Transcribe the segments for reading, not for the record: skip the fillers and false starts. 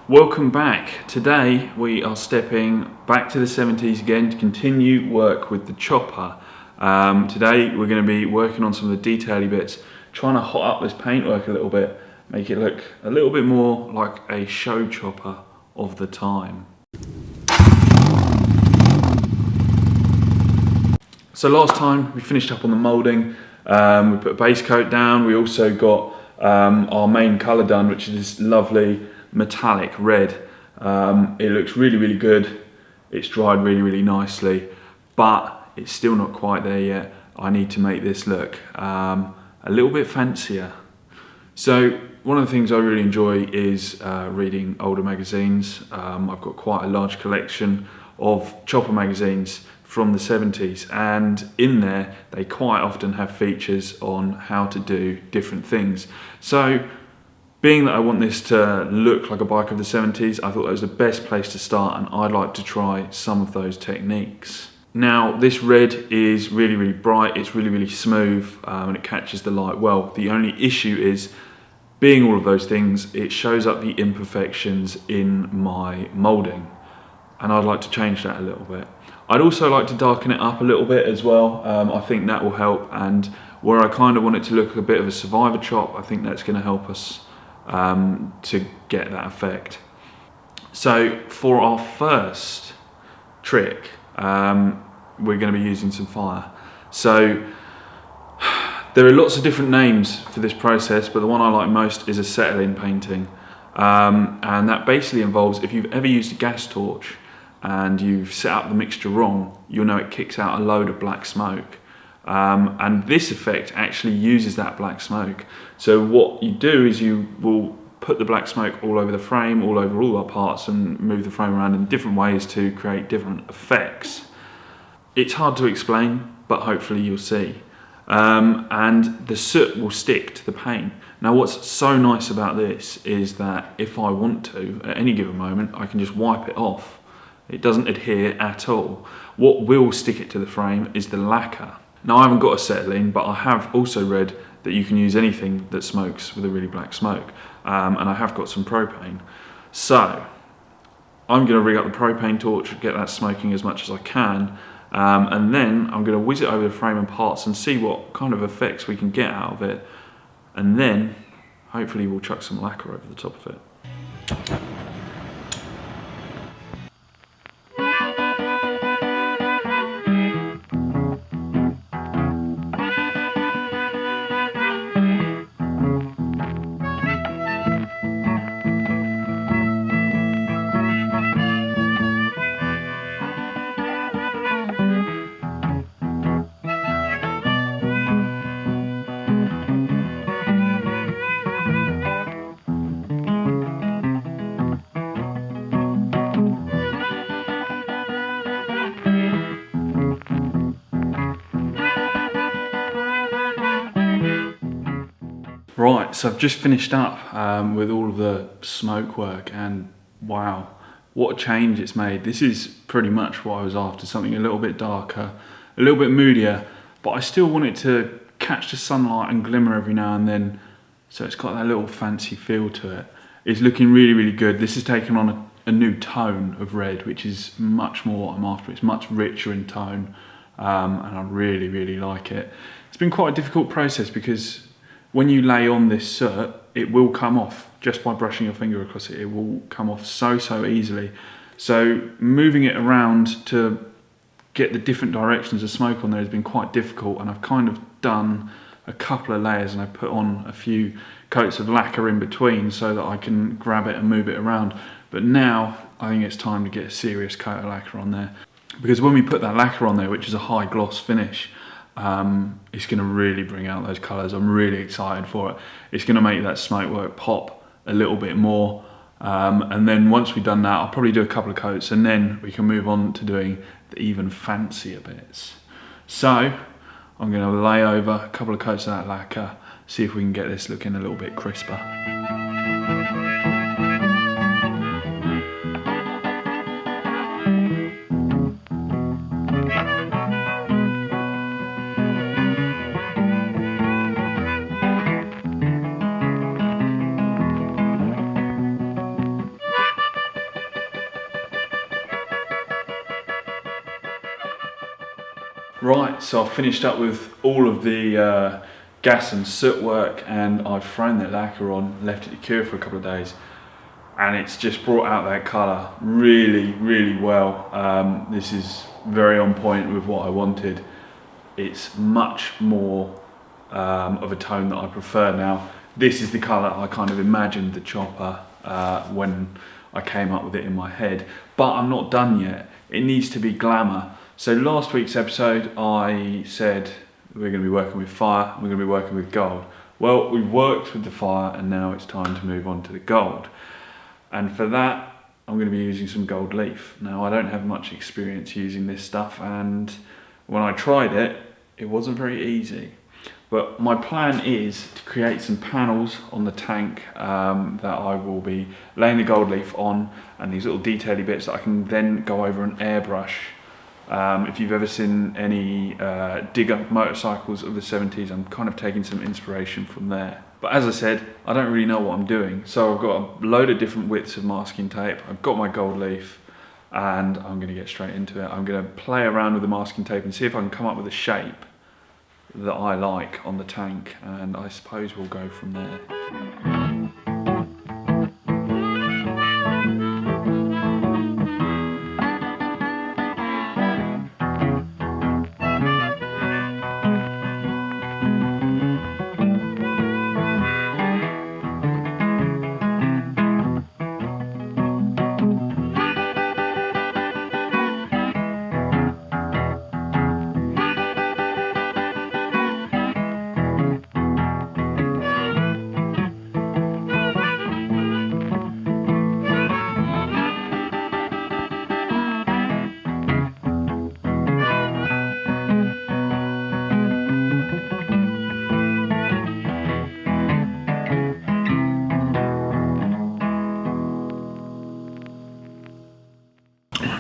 Welcome back. Today we are stepping back to the 70s again to continue work with the chopper. Today we're going to be working on some of the detaily bits, trying to hot up this paintwork a little bit, make it look a little bit more like a show chopper of the time. So last time we finished up on the moulding, we put a base coat down, we also got our main colour done, which is this lovely metallic red. It looks really good, it's dried really nicely, but it's still not quite there yet. I need to make this look a little bit fancier. So one of the things I really enjoy is reading older magazines. I've got quite a large collection of chopper magazines from the 70s, and in there they quite often have features on how to do different things. So being that I want this to look like a bike of the 70s, I thought that was the best place to start, and I'd like to try some of those techniques. Now this red is really bright, it's really smooth, and it catches the light well. The only issue is, being all of those things, it shows up the imperfections in my moulding, and I'd like to change that a little bit. I'd also like to darken it up a little bit as well. I think that will help, and where I kind of want it to look a bit of a survivor chop, I think that's going to help us to get that effect. For our first trick, we're going to be using some fire. So there are lots of different names for this process, but the one I like most is acetylene painting, and that basically involves, if you've ever used a gas torch and you've set up the mixture wrong, you'll know it kicks out a load of black smoke. And this effect actually uses that black smoke. So what you do is you will put the black smoke all over the frame, all over all our parts, and move the frame around in different ways to create different effects. It's hard to explain, but hopefully you'll see. And the soot will stick to the paint. Now what's so nice about this is that if I want to, at any given moment, I can just wipe it off. It doesn't adhere at all. What will stick it to the frame is the lacquer. Now I haven't got acetylene, but I have also read that you can use anything that smokes with a really black smoke. And I have got some propane. So I'm going to rig up the propane torch, get that smoking as much as I can, and then I'm going to whiz it over the frame and parts and see what kind of effects we can get out of it. And then hopefully we'll chuck some lacquer over the top of it. Right, so I've just finished up with all of the smoke work, and wow, what a change it's made. This is pretty much what I was after, something a little bit darker, a little bit moodier, but I still want it to catch the sunlight and glimmer every now and then, so it's got that little fancy feel to it. It's looking really good. This has taken on a new tone of red, which is much more what I'm after. It's much richer in tone, and I really like it. It's been quite a difficult process because when you lay on this soot, it will come off just by brushing your finger across it. It will come off so easily. So moving it around to get the different directions of smoke on there has been quite difficult, and I've kind of done a couple of layers and I've put on a few coats of lacquer in between so that I can grab it and move it around. But now I think it's time to get a serious coat of lacquer on there, because when we put that lacquer on there, which is a high gloss finish, it's going to really bring out those colours. I'm really excited for it. It's going to make that smoke work pop a little bit more, and then once we've done that, I'll probably do a couple of coats, and then we can move on to doing the even fancier bits. So I'm going to lay over a couple of coats of that lacquer, see if we can get this looking a little bit crisper. Right, so I've finished up with all of the gas and soot work, and I've thrown that lacquer on, left it to cure for a couple of days, and it's just brought out that colour really well. This is very on point with what I wanted. It's much more of a tone that I prefer now. This is the colour I kind of imagined the chopper when I came up with it in my head, but I'm not done yet. It needs to be glamour. So last week's episode I said we're going to be working with fire, we're going to be working with gold. Well, we've worked with the fire and now it's time to move on to the gold. And for that I'm going to be using some gold leaf. Now I don't have much experience using this stuff, and when I tried it, it wasn't very easy. But my plan is to create some panels on the tank that I will be laying the gold leaf on, and these little detaily bits that I can then go over an airbrush. If you've ever seen any digger motorcycles of the 70s, I'm kind of taking some inspiration from there. But as I said, I don't really know what I'm doing. So I've got a load of different widths of masking tape. I've got my gold leaf, and I'm going to get straight into it. I'm going to play around with the masking tape and see if I can come up with a shape that I like on the tank, and I suppose we'll go from there.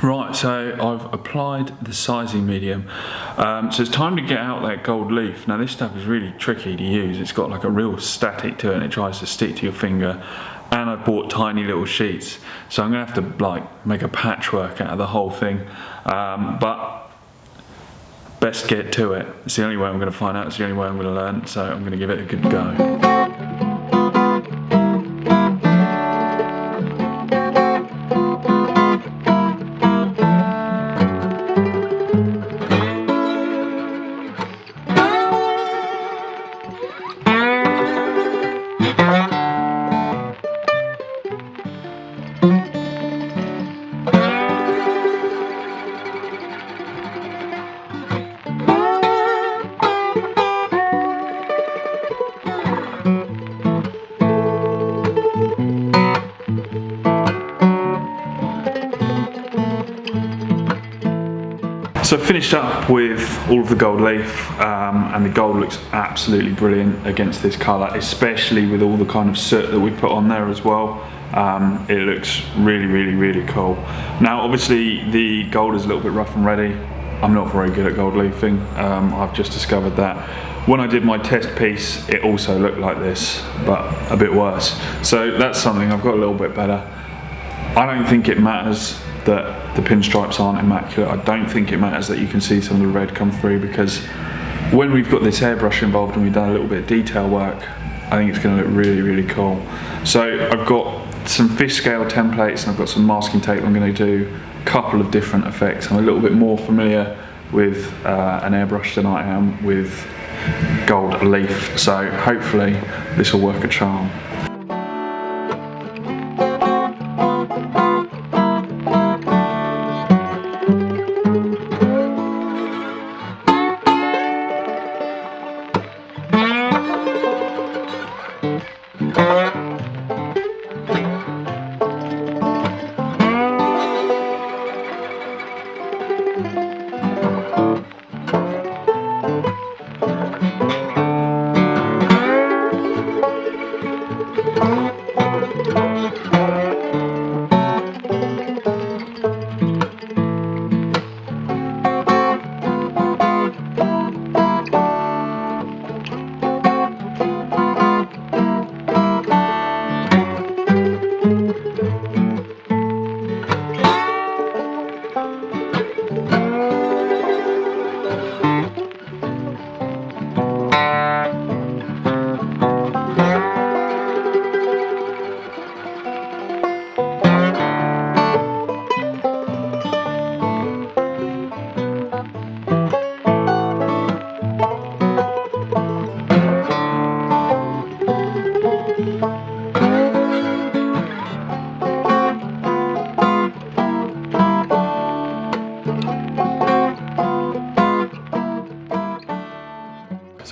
Right, so I've applied the sizing medium. So it's time to get out that gold leaf. Now this stuff is really tricky to use. It's got like a real static to it and it tries to stick to your finger. And I've bought tiny little sheets. So I'm gonna have to like make a patchwork out of the whole thing. But best get to it. It's the only way I'm gonna find out, it's the only way I'm gonna learn. So I'm gonna give it a good go. So I've finished up with all of the gold leaf, and the gold looks absolutely brilliant against this colour, especially with all the kind of soot that we put on there as well. It looks really cool. Now obviously the gold is a little bit rough and ready. I'm not very good at gold leafing, I've just discovered that. When I did my test piece it also looked like this, but a bit worse. So that's something I've got a little bit better. I don't think it matters that the pinstripes aren't immaculate. I don't think it matters that you can see some of the red come through, because when we've got this airbrush involved and we've done a little bit of detail work, I think it's going to look really cool. So I've got some fish scale templates and I've got some masking tape. I'm going to do a couple of different effects. I'm a little bit more familiar with an airbrush than I am with gold leaf, so hopefully this will work a charm.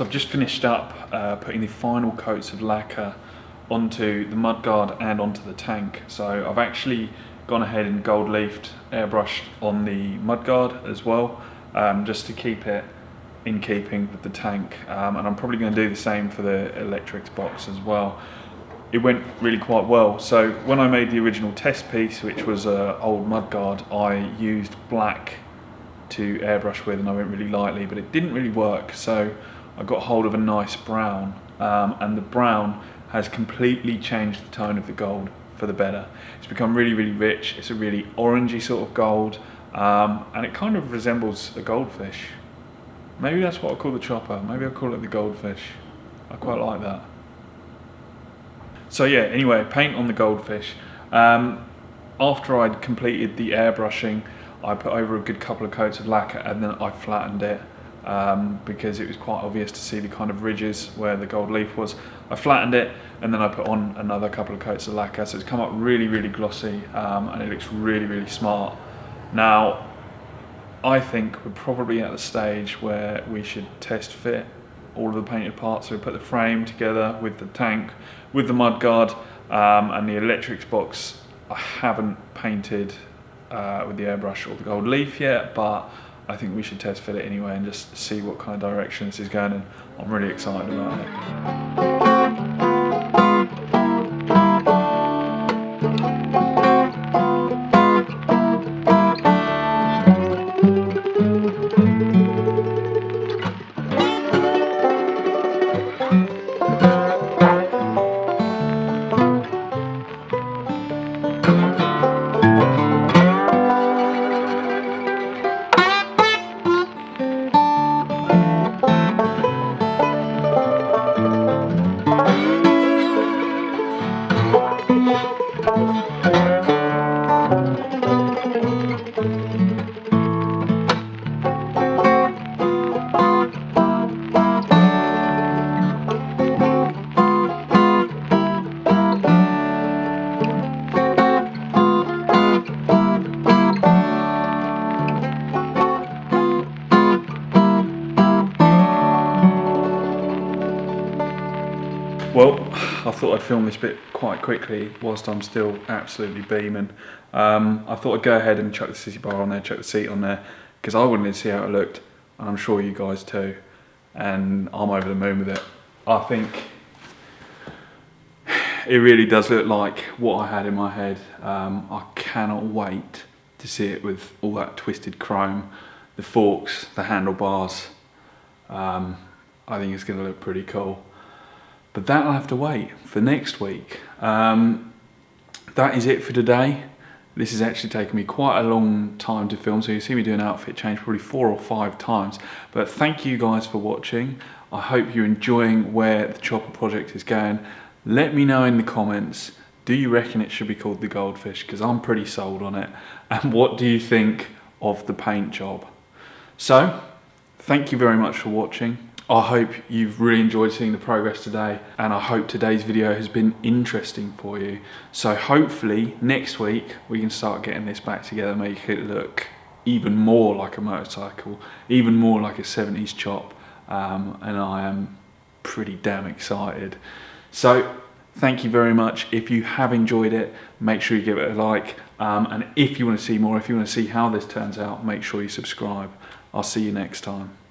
So I've just finished up putting the final coats of lacquer onto the mudguard and onto the tank. So I've actually gone ahead and gold leafed, airbrushed on the mudguard as well, just to keep it in keeping with the tank, and I'm probably going to do the same for the electrics box as well. It went really quite well. So when I made the original test piece, which was an old mudguard, I used black to airbrush with and I went really lightly, but it didn't really work. So I got hold of a nice brown, and the brown has completely changed the tone of the gold for the better. It's become really, really rich. It's a really orangey sort of gold, and it kind of resembles a goldfish. Maybe that's what I'll call the chopper. Maybe I'll call it the goldfish. I quite like that. So yeah, anyway, paint on the goldfish. After I'd completed the airbrushing, I put over a good couple of coats of lacquer and then I flattened it, because it was quite obvious to see the kind of ridges where the gold leaf was. I flattened it and then I put on another couple of coats of lacquer, so it's come up really, really glossy, and it looks really, really smart. Now, I think we're probably at the stage where we should test fit all of the painted parts. So we put the frame together with the tank, with the mudguard, and the electrics box. I haven't painted with the airbrush or the gold leaf yet, but I think we should test fit it anyway and just see what kind of direction this is going in. I'm really excited about it. Well, I thought I'd film this bit quite quickly whilst I'm still absolutely beaming. I thought I'd go ahead and chuck the city bar on there, chuck the seat on there, because I wanted to see how it looked, and I'm sure you guys too, and I'm over the moon with it. I think it really does look like what I had in my head. I cannot wait to see it with all that twisted chrome, the forks, the handlebars. I think it's going to look pretty cool. But that'll have to wait for next week. That is it for today. This has actually taken me quite a long time to film, so you see me do an outfit change probably 4 or 5 times. But thank you guys for watching. I hope you're enjoying where the chopper project is going. Let me know in the comments, do you reckon it should be called the goldfish? Because I'm pretty sold on it. And what do you think of the paint job? So, thank you very much for watching. I hope you've really enjoyed seeing the progress today, and I hope today's video has been interesting for you. So hopefully next week we can start getting this back together, make it look even more like a motorcycle, even more like a 70s chop, and I am pretty damn excited. So thank you very much. If you have enjoyed it, make sure you give it a like, and if you want to see more, if you want to see how this turns out, make sure you subscribe. I'll see you next time.